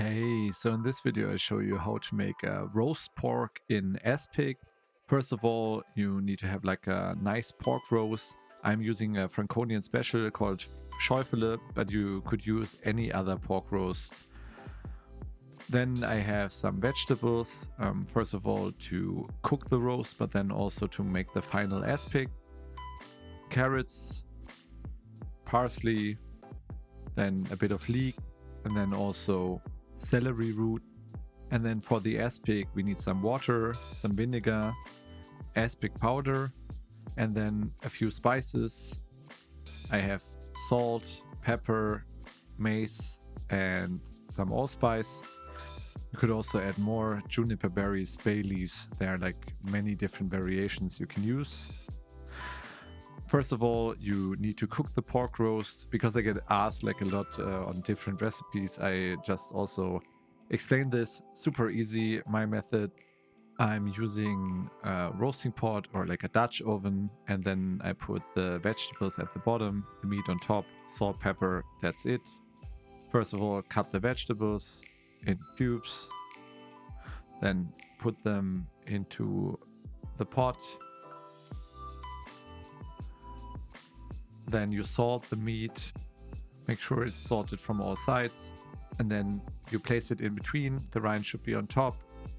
Hey, so in this video I show you how to make a roast pork in aspic. First of all, you need to have like a nice pork roast. I'm using a Franconian special called Schäufele, but you could use any other pork roast. Then I have some vegetables, first of all to cook the roast, but then also to make the final aspic. Carrots, parsley, then a bit of leek, and then also celery root. And then for the aspic we need some water, some vinegar, aspic powder, and then a few spices. I have salt, pepper, mace, and some allspice. You could also add more juniper berries, bay leaves. There are like many different variations you can use. First of all, you need to cook the pork roast. Because I get asked like a lot on different recipes, I just also explain this super easy. My method, I'm using a roasting pot or like a Dutch oven, and then I put the vegetables at the bottom, the meat on top, salt, pepper, that's it. First of all, cut the vegetables in cubes, then put them into the pot. Then you salt the meat, make sure it's salted from all sides, and then you place it in between. The rind should be on top,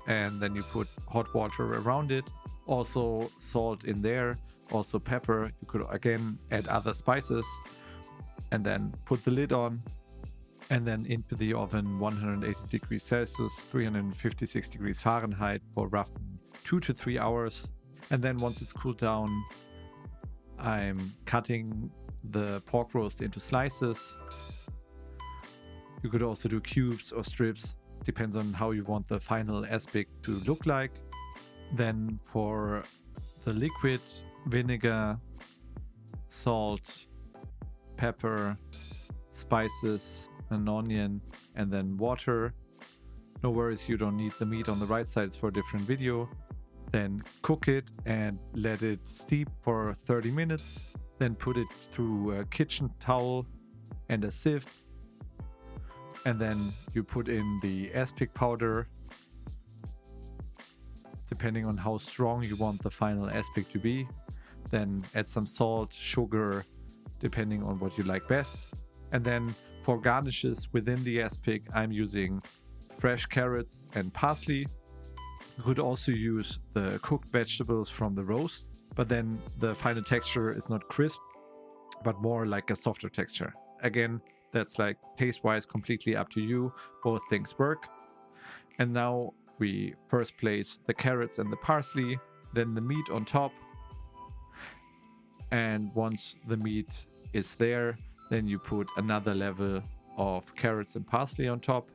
and then you put hot water around it. Also salt in there, also pepper. You could again add other spices, and then put the lid on, and then into the oven 180 degrees Celsius, 356 degrees Fahrenheit for roughly 2 to 3 hours. And then once it's cooled down, I'm cutting the pork roast into slices. You could also do cubes or strips, depends on how you want the final aspic to look like. Then for the liquid, vinegar, salt, pepper, spices, an onion, and then water. No worries, you don't need the meat on the right side, it's for a different video. Then cook it and let it steep for 30 minutes. Then put it through a kitchen towel and a sieve. And then you put in the aspic powder. Depending on how strong you want the final aspic to be. Then add some salt, sugar, depending on what you like best. And then for garnishes within the aspic, I'm using fresh carrots and parsley. You could also use the cooked vegetables from the roast, but then the final texture is not crisp, but more like a softer texture. Again, that's like taste-wise completely up to you. Both things work. And now we first place the carrots and the parsley, then the meat on top. And once the meat is there, then you put another level of carrots and parsley on top.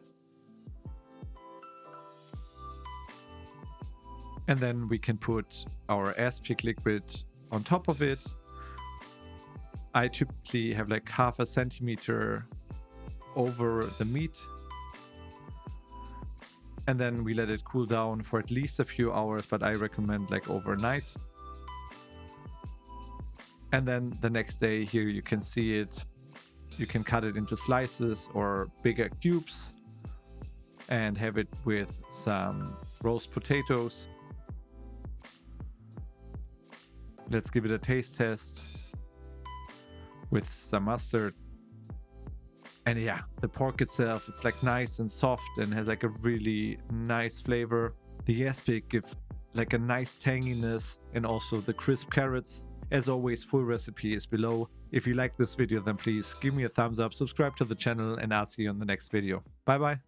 And then we can put our aspic liquid on top of it. I typically have like half a centimeter over the meat. And then we let it cool down for at least a few hours, but I recommend like overnight. And then the next day here you can see it. You can cut it into slices or bigger cubes and have it with some roast potatoes. Let's give it a taste test with some mustard. And yeah, the pork itself, it's like nice and soft and has like a really nice flavor. The aspic gives like a nice tanginess, and also the crisp carrots. As always, full recipe is below. If you like this video, then please give me a thumbs up, subscribe to the channel, and I'll see you in the next video. Bye bye.